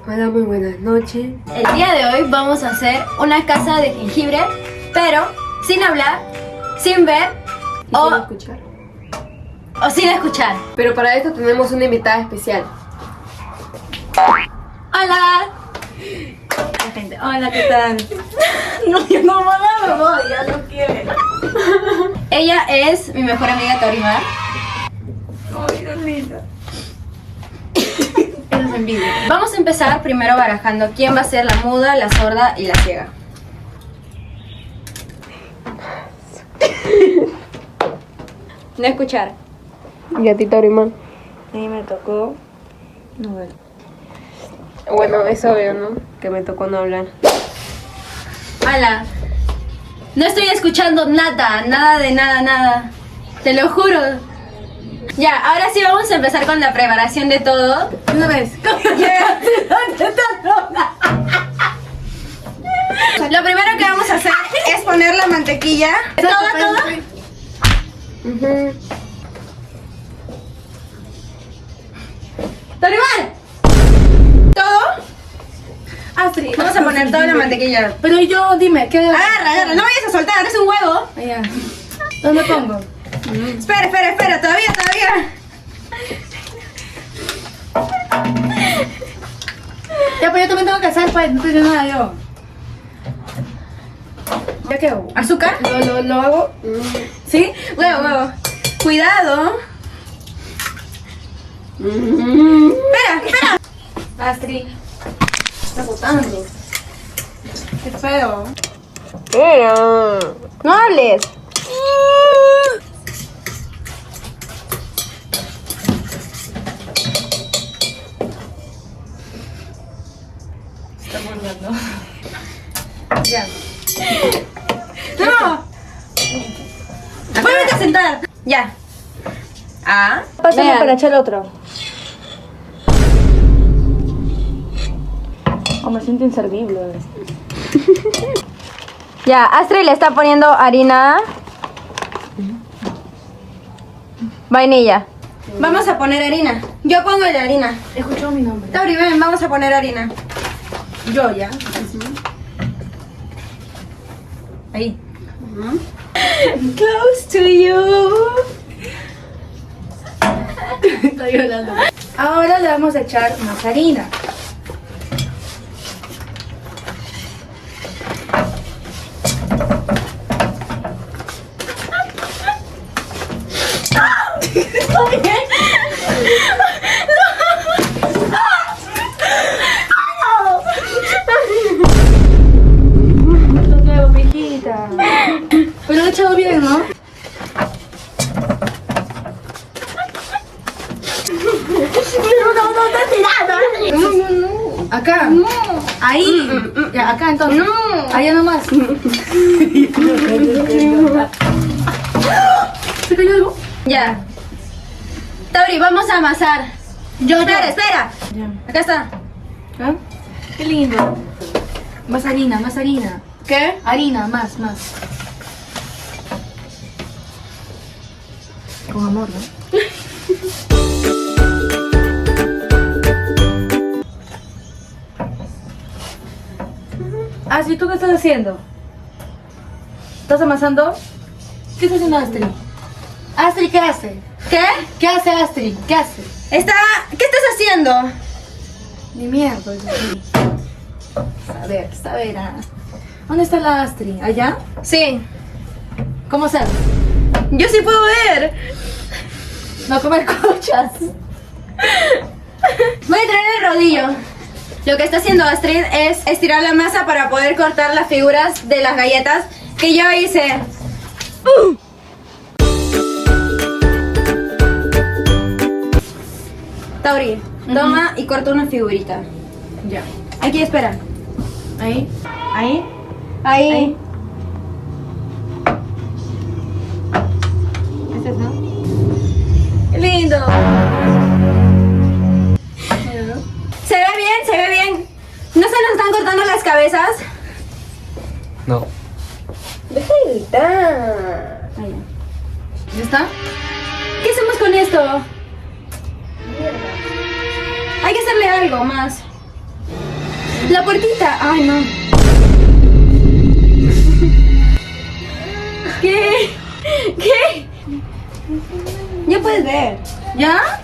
Hola, muy buenas noches. El día de hoy vamos a hacer una casa de jengibre, pero sin hablar, sin ver Sin escuchar. o sin escuchar. Pero para esto tenemos una invitada especial. ¡Hola! La gente, hola, ¿qué tal? No, yo no, mamá, no, ya no quiere. Ella es mi mejor amiga Taurima. Ay, qué linda. Eso es envidia. Vamos a empezar primero barajando quién va a ser la muda, la sorda y la ciega. No escuchar. ¿Y a ti, Taurima? A mí me tocó. No, bueno. Bueno, es obvio, ¿no? Que me tocó no hablar. Hola. No estoy escuchando nada, nada de nada, nada. Te lo juro. Ya, ahora sí vamos a empezar con la preparación de todo. Una vez. Lo primero que vamos a hacer es poner la mantequilla. Todo. ¡Tarimar! ¿Todo? Astrid. Vamos a poner toda la mantequilla. Pero yo, dime, ¿qué? Agarra, no vayas a soltar, es un huevo. Allá. ¿Dónde pongo? Espera, todavía. Ya, pues yo también tengo que hacer, pues, no tengo nada yo. ¿Ya qué hago? ¿Azúcar? Lo hago. ¿Sí? Huevo. Cuidado. Espera. Astrid. Está botando. Qué feo. Pero... No hables. Está burlando. Ya. No. Vuelve a sentar. Ya. Pásame Vean. para echar otro. Oh, me siento inservible. Ya, Astrid le está poniendo harina. Vainilla. Vamos a poner harina. Yo pongo la harina. Escuchó mi nombre. Tauri, ven, vamos a poner harina. Yo ya. Ahí. Close to you. Estoy llorando. Ahora le vamos a echar más harina. Esto es nuevo, mijita. Pero lo he echado bien, ¿no? No. Acá. Ahí. Ya, acá entonces. Allá nomás. ¿Se cayó algo? Ya. Tauri, vamos a amasar. Espera. Ya. Acá está. ¿Ah? Qué lindo. Más harina, más harina. ¿Qué? Harina, más. Con amor, ¿no? Astrid, ¿tú qué estás haciendo? ¿Estás amasando? ¿Qué está haciendo Astrid? Astrid, ¿qué hace? ¿Qué? ¿Qué hace Astrid? ¿Qué hace? ¿Qué estás haciendo? Ni mierda. A ver. ¿Dónde está la Astrid? ¿Allá? Sí. ¿Cómo sabes? Yo sí puedo ver. No comer cochas. Voy a traer el rodillo. Lo que está haciendo Astrid es estirar la masa para poder cortar las figuras de las galletas que yo hice. Tauri, toma y corta una figurita. Ya. Aquí, espera. Ahí. Ahí. ¿Este es, no? ¡Qué lindo! ¿Se ve bien? ¿No se nos están cortando las cabezas? No. Deja de gritar. Ahí. ¿Ya está? ¿Qué hacemos con esto? Hay que hacerle algo más. La puertita. Ay, no. ¿Qué? ¿Qué? Ya puedes ver. ¿Ya?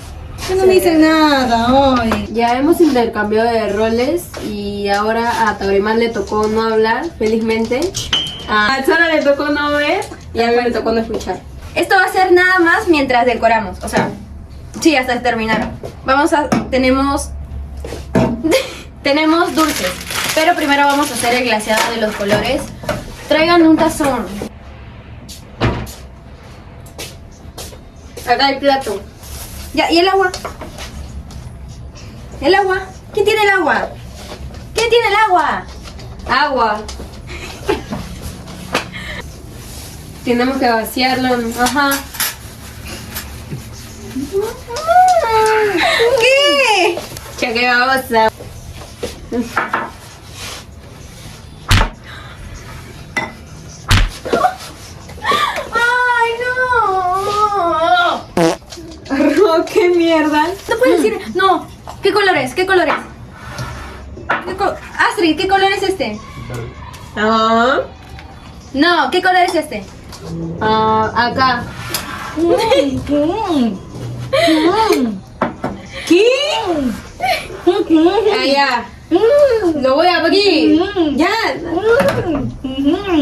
Que no me dice nada hoy. Ya hemos intercambiado de roles y ahora a Taurimán le tocó no hablar, felizmente. A Sara le tocó no ver y a mí me tocó no escuchar. Esto va a ser nada más mientras decoramos. O sea, sí, hasta terminar. Tenemos dulces. Pero primero vamos a hacer el glaseado de los colores. Traigan un tazón. Acá hay plato. Ya, ¿y el agua? ¿El agua? ¿Quién tiene el agua? ¿Quién tiene el agua? Agua. Tenemos que vaciarlo. Ajá. ¿Qué? Ya que babosa. ¡Ay, no! Oh, qué mierda. No puedes decir. No. ¿Qué colores? ¿Qué colores? Astrid, ¿qué color es este? Ah, No, ¿qué color es este? acá. ¿Qué? Allá. Lo voy a aquí. Ya.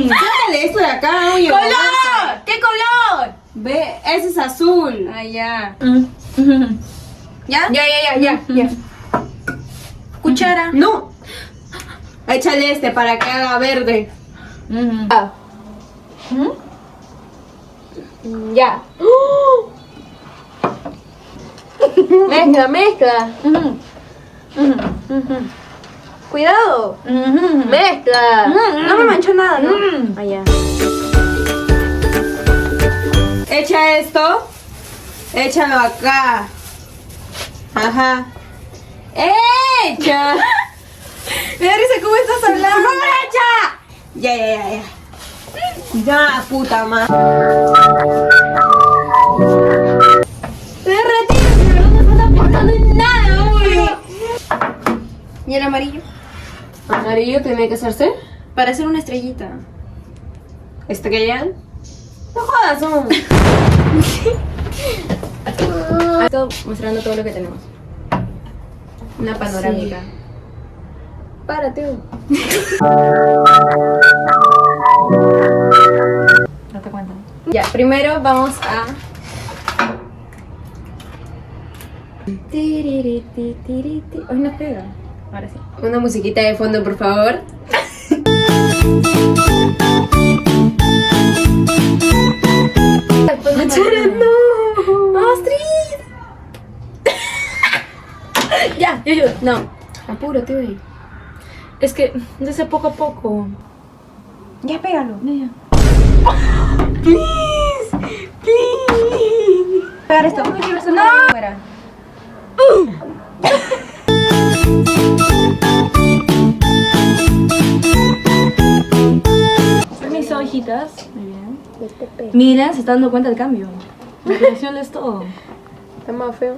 Sácale esto de acá, oye. ¡Color! ¿Qué color? Ve, ese es azul. Allá. ¿Ya? Ya. Cuchara. No. Échale este para que haga verde. Ah. Ya. Mezcla. Cuidado. Mezcla. No me manchó nada, ¿no? Allá. Echa esto. Échalo acá. Ajá. Echa. Me da risa cómo estás hablando. ¡No, echa! Ya. Ya, puta madre. De verdad no estás aportando en nada, güey. ¿Y el amarillo? Amarillo tiene que hacerse. Para hacer una estrellita. Estrella. No jodas, no. Esto mostrando todo lo que tenemos. Una panorámica. Párate. No te cuento. Ya, primero vamos a... Hoy no pega. Ahora sí. Una musiquita de fondo, por favor. ¡No! ¡Astrid! Ya, yo. No. Apúrate, güey. Es que desde poco a poco. Ya, pégalo. Ya. Please. Pegar esto. No. Fuera. Permiso, hijitas. Muy bien. Mira, se está dando cuenta del cambio. La creación es todo. Está más feo.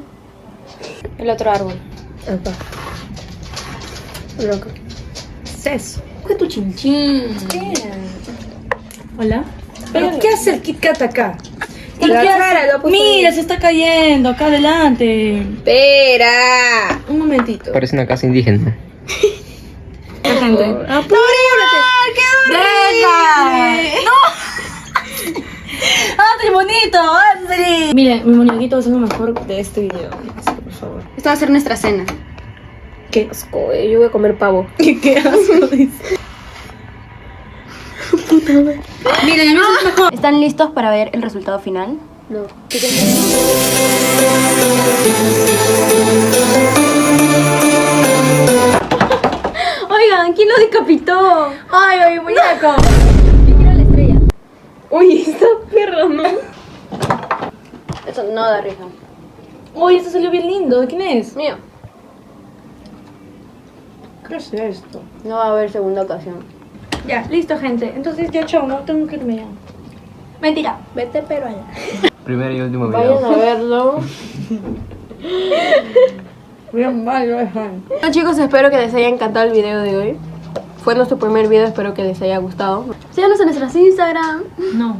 El otro árbol. Acá. Loco. Seso. Coge tu chinchín. Hola. ¿Pero qué hace el Kit Kat acá? ¿Y La qué cara hace? lo ha puesto Mira, ahí. se está cayendo acá adelante. Espera. Un momentito. Parece una casa indígena. La gente. ¡Apúrate! ¡Deja! ¡Astrid, bonito! ¡Astrid! Mire, mi muñequito va a ser lo mejor de este video. Así que, por favor. Esta va a ser nuestra cena. ¿Qué? Asco, yo voy a comer pavo. ¿Qué asco dice? Miren, el mío es mejor. ¿Están listos para ver el resultado final? No. Oigan, ¿quién lo decapitó? Ay, muñeco. Yo quiero la estrella. Uy, está perro, ¿no? Eso no da risa. Uy, esto salió bien lindo. ¿De quién es? Mío, ¿Qué es esto? no va a haber segunda ocasión. Ya, listo, gente. Entonces ya, chao, no tengo que irme ya. Mentira. Vete, pero allá. Primer y último Vayan video. a verlo. Bien mal, Bueno, chicos, espero que les haya encantado el video de hoy. Fue nuestro primer video, espero que les haya gustado. Síganos en nuestras Instagram. No.